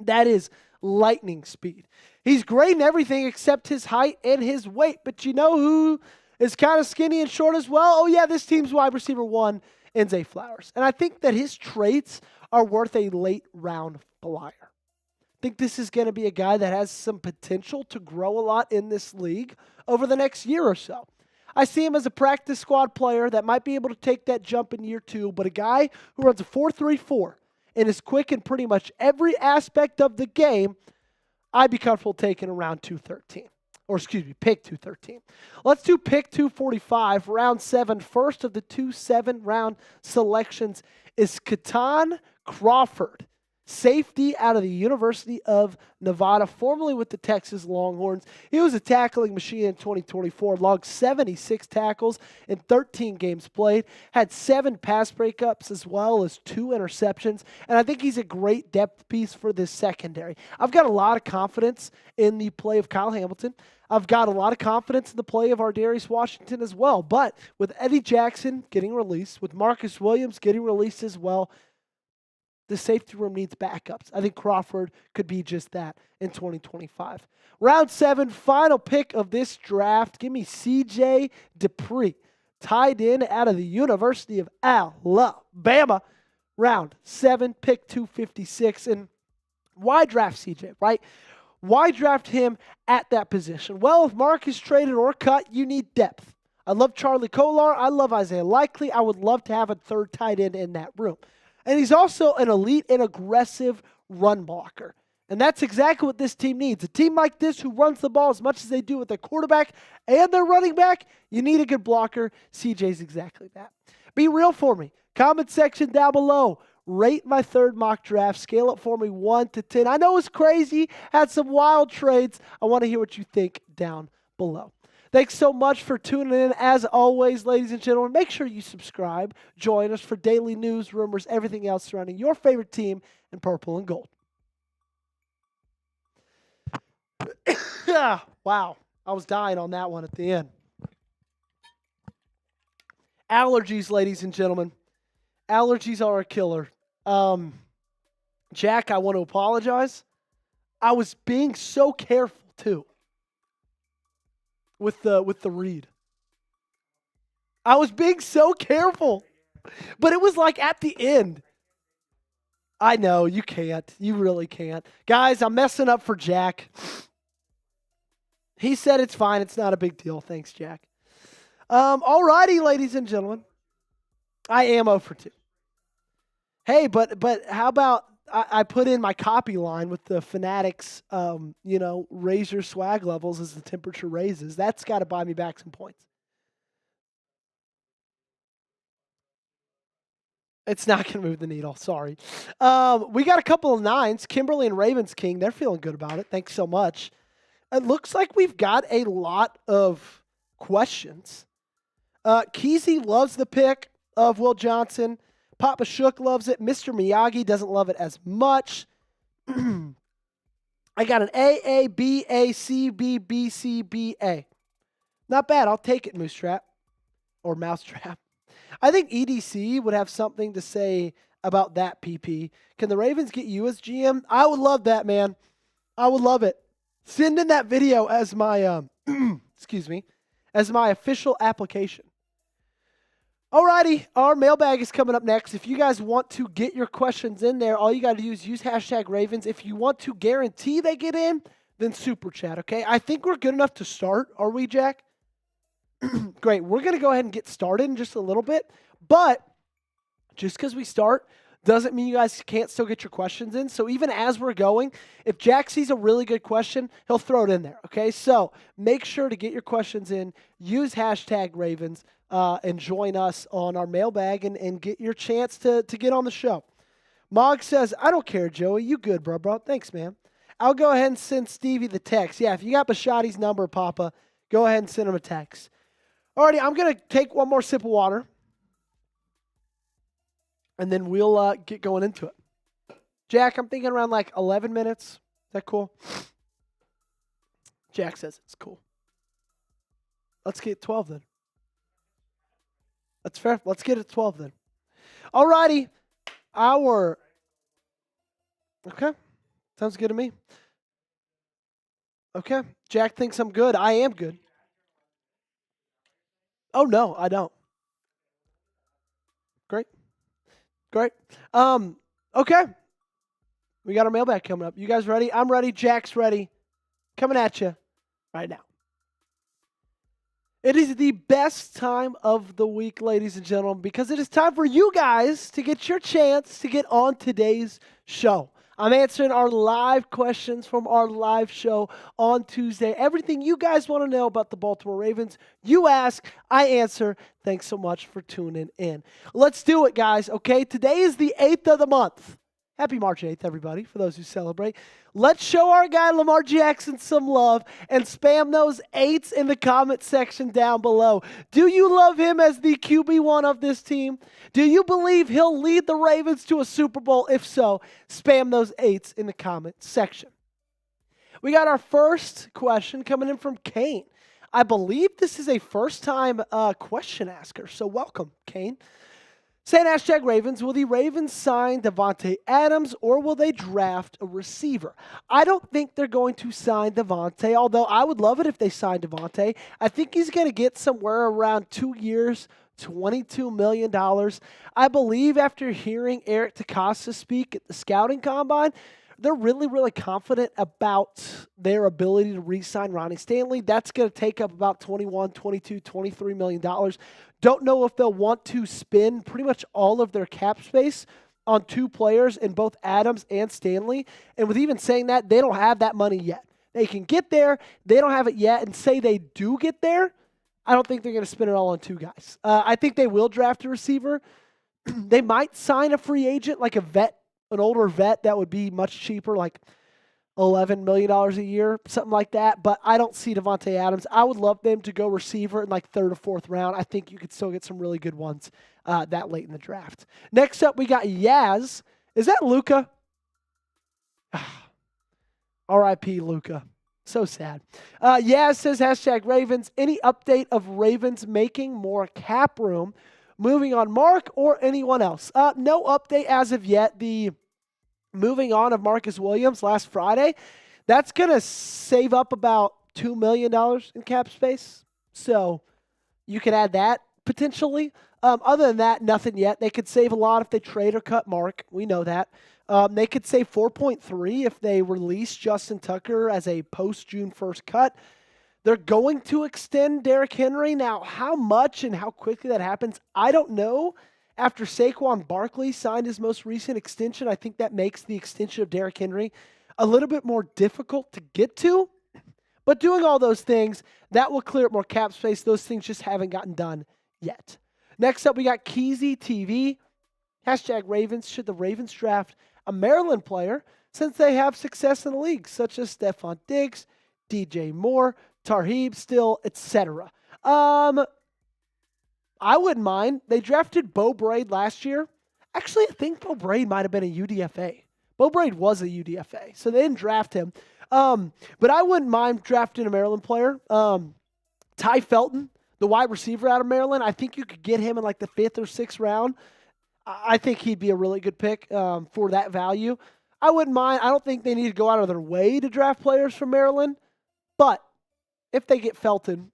That is lightning speed. He's great in everything except his height and his weight. But you know who is kind of skinny and short as well? Oh, yeah, this team's wide receiver 1, Zay Flowers. And I think that his traits are worth a late round flyer. I think this is going to be a guy that has some potential to grow a lot in this league over the next year or so. I see him as a practice squad player that might be able to take that jump in year 2, but a guy who runs a 4.34 and is quick in pretty much every aspect of the game, I'd be comfortable taking around 213. Or excuse me, pick 213. Let's do pick 245, round 7. First of the 2 7-round selections is Katan Crawford, safety out of the University of Nevada, formerly with the Texas Longhorns. He was a tackling machine in 2024, logged 76 tackles in 13 games played, had 7 pass breakups as well as 2 interceptions, and I think he's a great depth piece for this secondary. I've got a lot of confidence in the play of Kyle Hamilton. I've got a lot of confidence in the play of Ardarius Washington as well, but with Eddie Jackson getting released, with Marcus Williams getting released as well, the safety room needs backups. I think Crawford could be just that in 2025. Round 7, final pick of this draft. Give me C.J. Dupree, tight end out of the University of Alabama. Round 7, pick 256. And why draft C.J., right? Why draft him at that position? Well, if Mark is traded or cut, you need depth. I love Charlie Kolar. I love Isaiah Likely. I would love to have a third tight end in that room. And he's also an elite and aggressive run blocker. And that's exactly what this team needs. A team like this who runs the ball as much as they do with their quarterback and their running back, you need a good blocker. CJ's exactly that. Be real for me. Comment section down below. Rate my third mock draft. Scale it for me 1 to 10. I know it's crazy. Had some wild trades. I want to hear what you think down below. Thanks so much for tuning in. As always, ladies and gentlemen, make sure you subscribe. Join us for daily news, rumors, everything else surrounding your favorite team in purple and gold. Wow, I was dying on that one at the end. Allergies, ladies and gentlemen. Allergies are a killer. Jack, I want to apologize. I was being so careful, too. With the read. I was being so careful. But it was like at the end. I know, you can't. You really can't. Guys, I'm messing up for Jack. He said it's fine. It's not a big deal. Thanks, Jack. Alrighty, ladies and gentlemen. I am 0 for 2. Hey, but how about I put in my copy line with the Fanatics, raise your swag levels as the temperature raises. That's got to buy me back some points. It's not going to move the needle. Sorry. We got a couple of 9s. Kimberly and Ravens King, they're feeling good about it. Thanks so much. It looks like we've got a lot of questions. Keezy loves the pick of Will Johnson. Papa Shook loves it. Mr. Miyagi doesn't love it as much. I got an A, B, A, C, B, B, C, B, A. Not bad. I'll take it, Moosetrap. Or Mousetrap. I think EDC would have something to say about that, PP. Can the Ravens get you as GM? I would love that, man. I would love it. Send in that video as my, as my official application. Alrighty, our mailbag is coming up next. If you guys want to get your questions in there, all you got to do is use #Ravens. If you want to guarantee they get in, then Super Chat, okay? I think we're good enough to start. Are we, Jack? Great. We're going to go ahead and get started in just a little bit. But just because we start doesn't mean you guys can't still get your questions in. So even as we're going, if Jack sees a really good question, he'll throw it in there, okay? So make sure to get your questions in. Use hashtag Ravens and join us on our mailbag and get your chance to get on the show. Mog says, I don't care, Joey. You good, bro. Thanks, man. I'll go ahead and send Stevie the text. Yeah, if you got Bashadi's number, Papa, go ahead and send him a text. Alrighty, I'm going to take one more sip of water. And then we'll get going into it. Jack, I'm thinking around like 11 minutes. Is that cool? Jack says it's cool. Let's get 12 then. That's fair. Let's get it 12 then. Alrighty. Okay. Sounds good to me. Okay. Jack thinks I'm good. I am good. Oh, no, I don't. Great. Okay. We got our mailbag coming up. You guys ready? I'm ready. Jack's ready. Coming at you right now. It is the best time of the week, ladies and gentlemen, because it is time for you guys to get your chance to get on today's show. I'm answering our live questions from our live show on Tuesday. Everything you guys want to know about the Baltimore Ravens, you ask, I answer. Thanks so much for tuning in. Let's do it, guys, okay? Today is the 8th of the month. Happy March 8th, everybody, for those who celebrate. Let's show our guy Lamar Jackson some love and spam those 8s in the comment section down below. Do you love him as the QB1 of this team? Do you believe he'll lead the Ravens to a Super Bowl? If so, spam those 8s in the comment section. We got our first question coming in from Kane. I believe this is a first-time question asker, so welcome, Kane. Saying hashtag Ravens, will the Ravens sign Davante Adams or will they draft a receiver? I don't think they're going to sign Davante, although I would love it if they signed Davante. I think he's going to get somewhere around 2 years, $22 million. I believe after hearing Eric DeCosta speak at the scouting combine, they're really, really confident about their ability to re-sign Ronnie Stanley. That's going to take up about $21, $22, $23 million. Don't know if they'll want to spend pretty much all of their cap space on 2 players in both Adams and Stanley. And with even saying that, they don't have that money yet. They can get there. They don't have it yet. And say they do get there, I don't think they're going to spend it all on 2 guys. I think they will draft a receiver. They might sign a free agent like a vet. An older vet that would be much cheaper, like $11 million a year, something like that. But I don't see Davante Adams. I would love them to go receiver in like 3rd or 4th round. I think you could still get some really good ones that late in the draft. Next up, we got Yaz. Is that Luca? R.I.P. Luca. So sad. Yaz says, hashtag Ravens. Any update of Ravens making more cap room? Moving on Mark or anyone else? No update as of yet. The moving on of Marcus Williams last Friday, that's going to save up about $2 million in cap space. So you could add that potentially. Other than that, nothing yet. They could save a lot if they trade or cut Mark. We know that. They could save 4.3 if they release Justin Tucker as a post-June 1st cut. They're going to extend Derrick Henry. Now, how much and how quickly that happens, I don't know. After Saquon Barkley signed his most recent extension, I think that makes the extension of Derrick Henry a little bit more difficult to get to. But doing all those things, that will clear up more cap space. Those things just haven't gotten done yet. Next up, we got Keezy TV. Hashtag Ravens. Should the Ravens draft a Maryland player since they have success in the league, such as Stephon Diggs, DJ Moore, Tarheeb Still, etc.? I wouldn't mind. They drafted Bo Braid last year. Actually, I think Bo Braid might have been a UDFA. Bo Braid was a UDFA, so they didn't draft him. But I wouldn't mind drafting a Maryland player. Ty Felton, the wide receiver out of Maryland, I think you could get him in like the 5th or 6th round. I think he'd be a really good pick for that value. I wouldn't mind. I don't think they need to go out of their way to draft players from Maryland. But if they get Felton,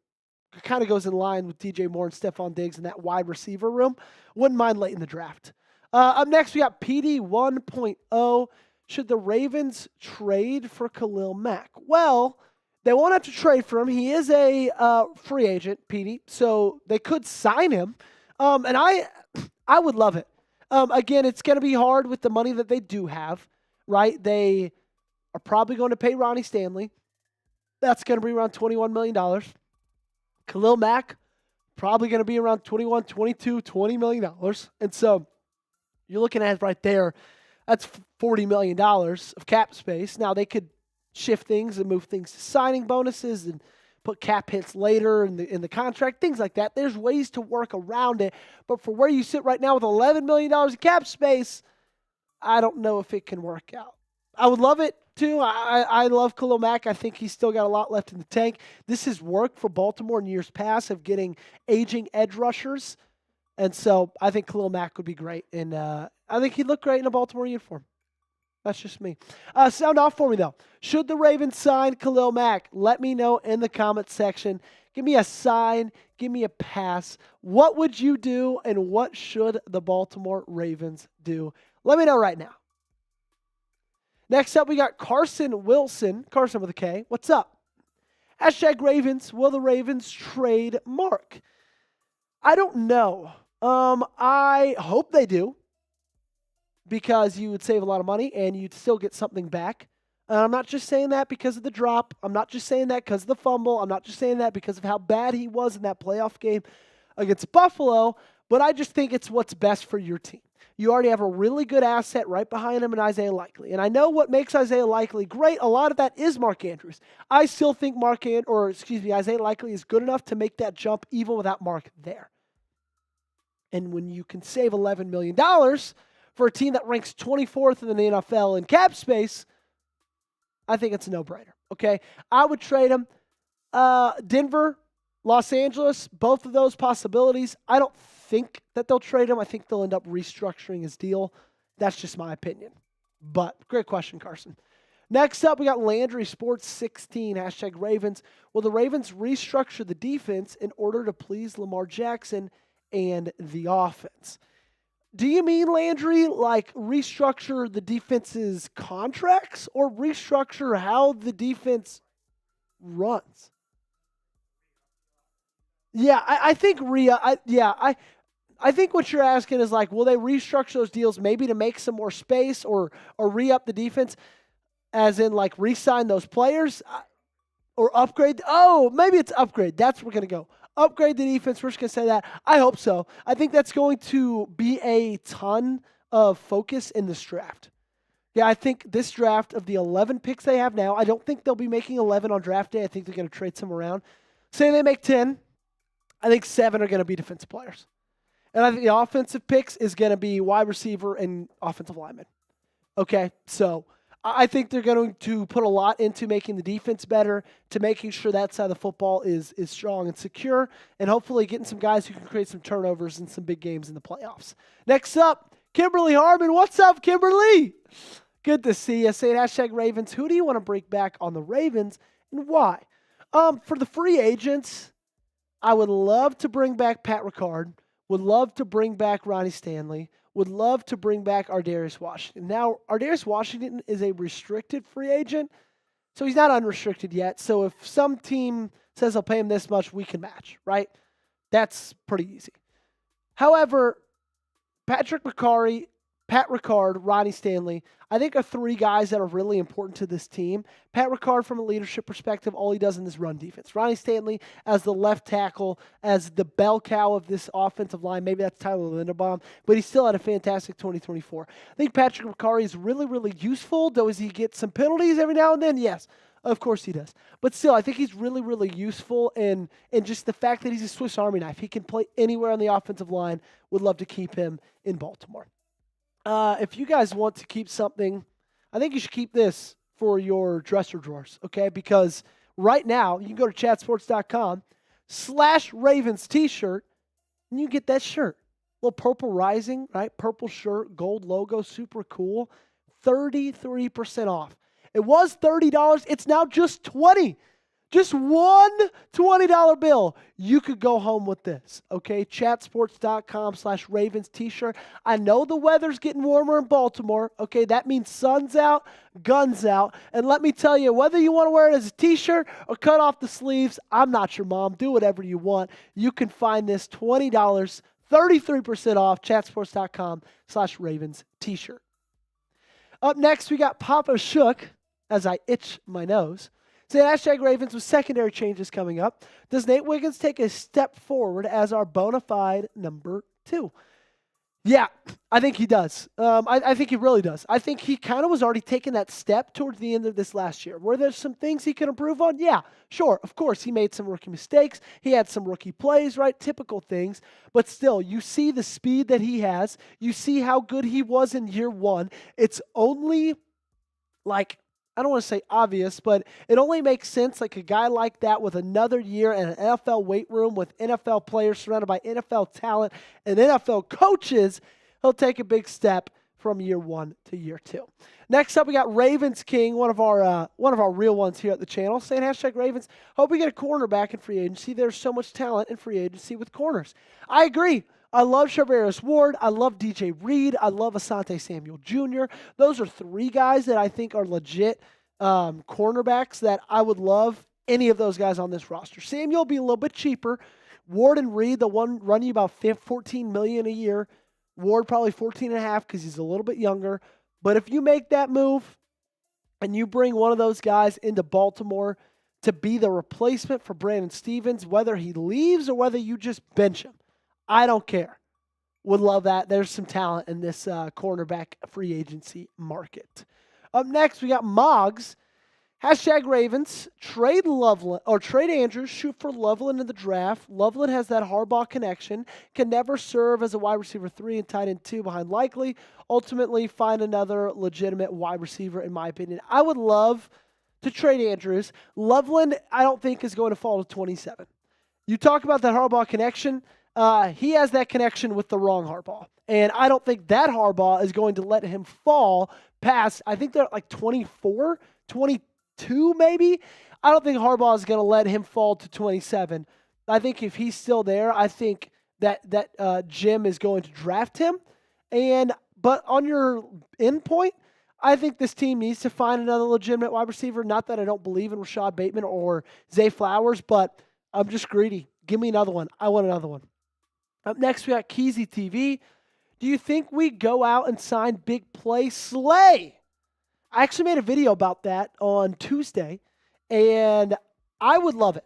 it kind of goes in line with DJ Moore and Stephon Diggs in that wide receiver room. Wouldn't mind late in the draft. Up next, we got PD 1.0. should the Ravens trade for Khalil Mack? Well, they won't have to trade for him. He is a free agent, Petey, so they could sign him. And I would love it. Again, it's going to be hard with the money that they do have, right? They are probably going to pay Ronnie Stanley. That's going to be around $21 million. Khalil Mack, probably going to be around $21, $22, $20 million. And so you're looking at it right there. That's $40 million of cap space. Now, they could shift things and move things to signing bonuses and put cap hits later in the contract, things like that. There's ways to work around it. But for where you sit right now with $11 million of cap space, I don't know if it can work out. I would love it, too. I love Khalil Mack. I think he's still got a lot left in the tank. This has worked for Baltimore in years past of getting aging edge rushers. And so I think Khalil Mack would be great. And I think he'd look great in a Baltimore uniform. That's just me. Sound off for me, though. Should the Ravens sign Khalil Mack? Let me know in the comment section. Give me a sign. Give me a pass. What would you do, and what should the Baltimore Ravens do? Let me know right now. Next up, we got Carson Wilson. Carson with a K. What's up? Hashtag Ravens. Will the Ravens trade Mark? I don't know. I hope they do, because you would save a lot of money and you'd still get something back. I'm not just saying that because of the drop. I'm not just saying that because of the fumble. I'm not just saying that because of how bad he was in that playoff game against Buffalo, but I just think it's what's best for your team. You already have a really good asset right behind him in Isaiah Likely. And I know what makes Isaiah Likely great. A lot of that is Mark Andrews. I still think Isaiah Likely is good enough to make that jump even without Mark there. And when you can save $11 million for a team that ranks 24th in the NFL in cap space, I think it's a no-brainer, okay? I would trade him. Denver, Los Angeles, both of those possibilities. I don't think that they'll trade him. I think they'll end up restructuring his deal. That's just my opinion. But great question, Carson. Next up, we got Landry Sports 16, hashtag Ravens. Will the Ravens restructure the defense in order to please Lamar Jackson and the offense? Do you mean, Landry, like restructure the defense's contracts or restructure how the defense runs? Yeah, I think I think what you're asking is like, will they restructure those deals maybe to make some more space or re-up the defense, as in like re-sign those players or upgrade? Oh, maybe it's upgrade. That's where we're going to go. Upgrade the defense. We're just going to say that. I hope so. I think that's going to be a ton of focus in this draft. Yeah, I think this draft of the 11 picks they have now, I don't think they'll be making 11 on draft day. I think they're going to trade some around. Say they make 10, I think 7 are going to be defensive players. And I think the offensive picks is going to be wide receiver and offensive lineman. Okay, so I think they're going to put a lot into making the defense better, to making sure that side of the football is strong and secure, and hopefully getting some guys who can create some turnovers in some big games in the playoffs. Next up, Kimberly Harmon. What's up, Kimberly? Good to see you. Say hashtag Ravens. Who do you want to bring back on the Ravens and why? For the free agents, I would love to bring back Pat Ricard. Would love to bring back Ronnie Stanley. Would love to bring back Ardarius Washington. Now, Ardarius Washington is a restricted free agent, so he's not unrestricted yet. So if some team says they'll pay him this much, we can match, right? That's pretty easy. However, Patrick McCarry, Pat Ricard, Ronnie Stanley, I think are three guys that are really important to this team. Pat Ricard, from a leadership perspective, all he does in this run defense. Ronnie Stanley as the left tackle, as the bell cow of this offensive line. Maybe that's Tyler Linderbaum, but he still had a fantastic 2024. I think Patrick McCarry is really, really useful. Does he get some penalties every now and then? Yes, of course he does. But still, I think he's really, really useful, and just the fact that he's a Swiss Army knife. He can play anywhere on the offensive line. Would love to keep him in Baltimore. If you guys want to keep something, I think you should keep this for your dresser drawers, okay? Because right now, you can go to chatsports.com/Ravens t-shirt, and you get that shirt. Little purple rising, right? Purple shirt, gold logo, super cool. 33% off. It was $30. It's now just $20. Just one $20 bill. You could go home with this, okay? Chatsports.com/Ravens t-shirt. I know the weather's getting warmer in Baltimore, okay? That means sun's out, guns out. And let me tell you, whether you want to wear it as a t-shirt or cut off the sleeves, I'm not your mom. Do whatever you want. You can find this $20, 33% off, chatsports.com/Ravens t-shirt. Up next, we got Papa Shook, as I itch my nose. Saying hashtag Ravens with secondary changes coming up. Does Nate Wiggins take a step forward as our bona fide number 2? Yeah, I think he does. I think he really does. I think he kind of was already taking that step towards the end of this last year. Were there some things he could improve on? Yeah, sure. Of course, he made some rookie mistakes. He had some rookie plays, right? Typical things. But still, you see the speed that he has. You see how good he was in year 1. It's only I don't want to say obvious, but it only makes sense like a guy like that with another year in an NFL weight room with NFL players surrounded by NFL talent and NFL coaches, he'll take a big step from year 1 to year 2. Next up, we got Ravens King, one of our real ones here at the channel, saying hashtag Ravens, hope we get a cornerback in free agency. There's so much talent in free agency with corners. I agree. I love Charvarius Ward. I love DJ Reed. I love Asante Samuel Jr. Those are 3 guys that I think are legit cornerbacks that I would love any of those guys on this roster. Samuel will be a little bit cheaper. Ward and Reed, the one run you about $14 million a year. Ward probably 14.5 because he's a little bit younger. But if you make that move and you bring one of those guys into Baltimore to be the replacement for Brandon Stevens, whether he leaves or whether you just bench him, I don't care. Would love that. There's some talent in this cornerback free agency market. Up next, we got Moggs. Hashtag Ravens. Trade Loveland or trade Andrews. Shoot for Loveland in the draft. Loveland has that Harbaugh connection. Can never serve as a wide receiver 3 and tight end 2 behind Likely. Ultimately, find another legitimate wide receiver, in my opinion. I would love to trade Andrews. Loveland, I don't think, is going to fall to 27. You talk about that Harbaugh connection. He has that connection with the wrong Harbaugh. And I don't think that Harbaugh is going to let him fall past, I think they're like 24, 22 maybe. I don't think Harbaugh is going to let him fall to 27. I think if he's still there, I think that Jim is going to draft him. But on your end point, I think this team needs to find another legitimate wide receiver. Not that I don't believe in Rashad Bateman or Zay Flowers, but I'm just greedy. Give me another one. I want another one. Up next, we got Keezy TV. Do you think we go out and sign big play Slay? I actually made a video about that on Tuesday, and I would love it.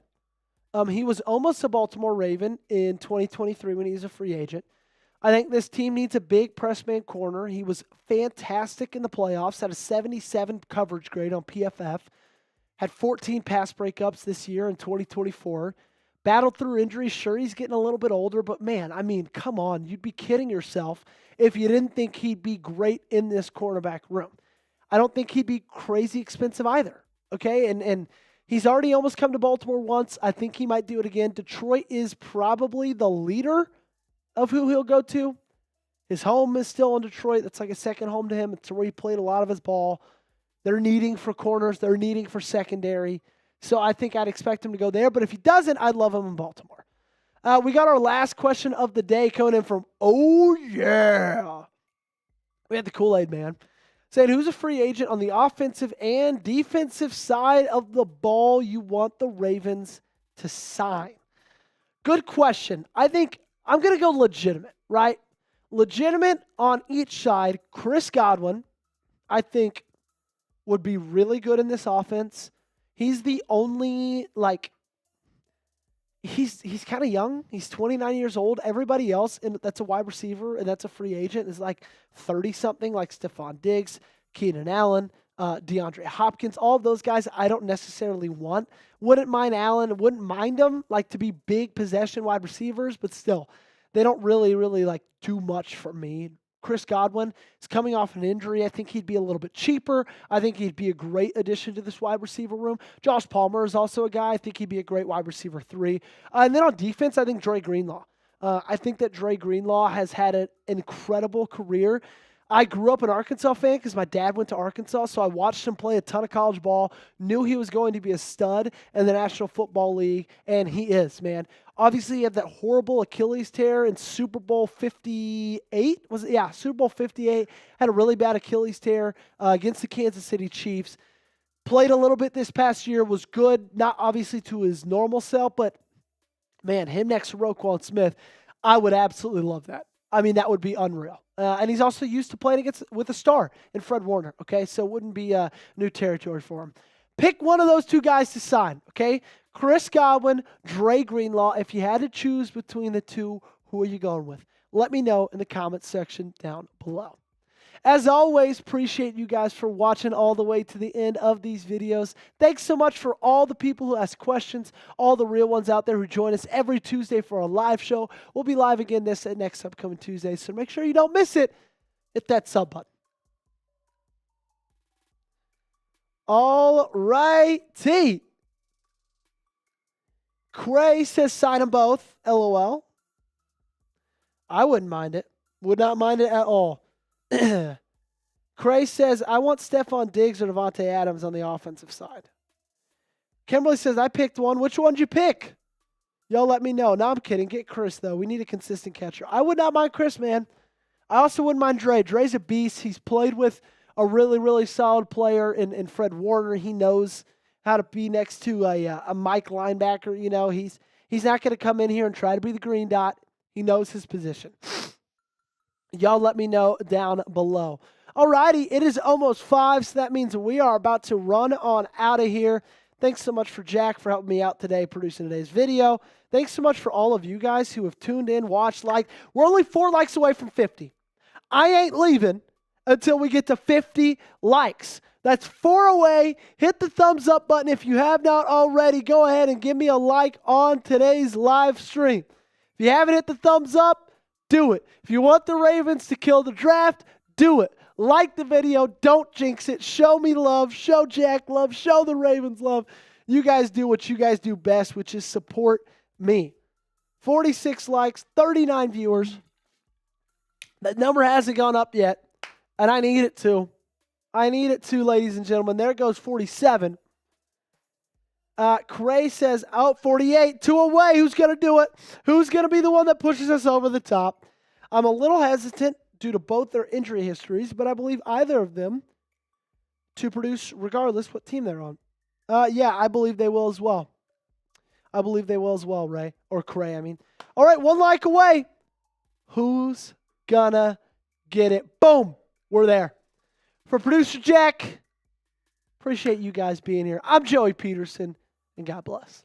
He was almost a Baltimore Raven in 2023 when he was a free agent. I think this team needs a big press man corner. He was fantastic in the playoffs, had a 77 coverage grade on PFF, had 14 pass breakups this year in 2024. Battled through injuries. Sure, he's getting a little bit older, but man, I mean, come on. You'd be kidding yourself if you didn't think he'd be great in this cornerback room. I don't think he'd be crazy expensive either, okay? And he's already almost come to Baltimore once. I think he might do it again. Detroit is probably the leader of who he'll go to. His home is still in Detroit. That's like a second home to him. It's where he played a lot of his ball. They're needing for corners. They're needing for secondary. So I think I'd expect him to go there. But if he doesn't, I'd love him in Baltimore. We got our last question of the day coming in from, oh, yeah. We had the Kool-Aid man saying, who's a free agent on the offensive and defensive side of the ball you want the Ravens to sign? Good question. I think I'm going to go legitimate, right? Legitimate on each side. Chris Godwin, I think, would be really good in this offense. He's the only, he's kind of young. He's 29 years old. Everybody else that's a wide receiver and that's a free agent is like 30-something, like Stephon Diggs, Keenan Allen, DeAndre Hopkins. All of those guys I don't necessarily want. Wouldn't mind Allen. Wouldn't mind them, to be big possession wide receivers, but still, they don't really, do much for me. Chris Godwin is coming off an injury. I think he'd be a little bit cheaper. I think he'd be a great addition to this wide receiver room. Josh Palmer is also a guy. I think he'd be a great wide receiver 3. And then on defense, I think Dre Greenlaw. I think that Dre Greenlaw has had an incredible career. I grew up an Arkansas fan because my dad went to Arkansas, so I watched him play a ton of college ball, knew he was going to be a stud in the National Football League, and he is, man. Obviously, he had that horrible Achilles tear in Super Bowl 58. Was it? Yeah, Super Bowl 58. Had a really bad Achilles tear against the Kansas City Chiefs. Played a little bit this past year, was good, not obviously to his normal self, but man, him next to Roquan Smith, I would absolutely love that. I mean, that would be unreal. And he's also used to playing with a star in Fred Warner, okay? So it wouldn't be new territory for him. Pick one of those two guys to sign, okay? Chris Godwin, Dre Greenlaw. If you had to choose between the two, who are you going with? Let me know in the comments section down below. As always, appreciate you guys for watching all the way to the end of these videos. Thanks so much for all the people who ask questions, all the real ones out there who join us every Tuesday for a live show. We'll be live again this next upcoming Tuesday, so make sure you don't miss it. Hit that sub button. All righty. Cray says sign them both. LOL. I wouldn't mind it. Would not mind it at all. Cray says, I want Stephon Diggs or Devontae Adams on the offensive side. Kimberly says, I picked one. Which one did you pick? Y'all let me know. No, I'm kidding. Get Chris, though. We need a consistent catcher. I would not mind Chris, man. I also wouldn't mind Dre. Dre's a beast. He's played with a really, really solid player in Fred Warner. He knows how to be next to a Mike linebacker. You know, he's not going to come in here and try to be the green dot. He knows his position. Y'all let me know down below. Alrighty, it is almost 5, so that means we are about to run on out of here. Thanks so much for Jack for helping me out today, producing today's video. Thanks so much for all of you guys who have tuned in, watched, liked. We're only 4 likes away from 50. I ain't leaving until we get to 50 likes. That's 4 away. Hit the thumbs up button if you have not already. Go ahead and give me a like on today's live stream. If you haven't hit the thumbs up, do it. If you want the Ravens to kill the draft, do it. Like the video. Don't jinx it. Show me love. Show Jack love. Show the Ravens love. You guys do what you guys do best, which is support me. 46 likes, 39 viewers. That number hasn't gone up yet, and I need it to. I need it to, ladies and gentlemen. There goes 47. Cray says, out 48, 2 away. Who's going to do it? Who's going to be the one that pushes us over the top? I'm a little hesitant due to both their injury histories, but I believe either of them to produce regardless what team they're on. Yeah, I believe they will as well. I believe they will as well, Ray. Or Cray, I mean. All right, 1 like away. Who's gonna get it? Boom. We're there. For producer Jack, appreciate you guys being here. I'm Joey Petersen, and God bless.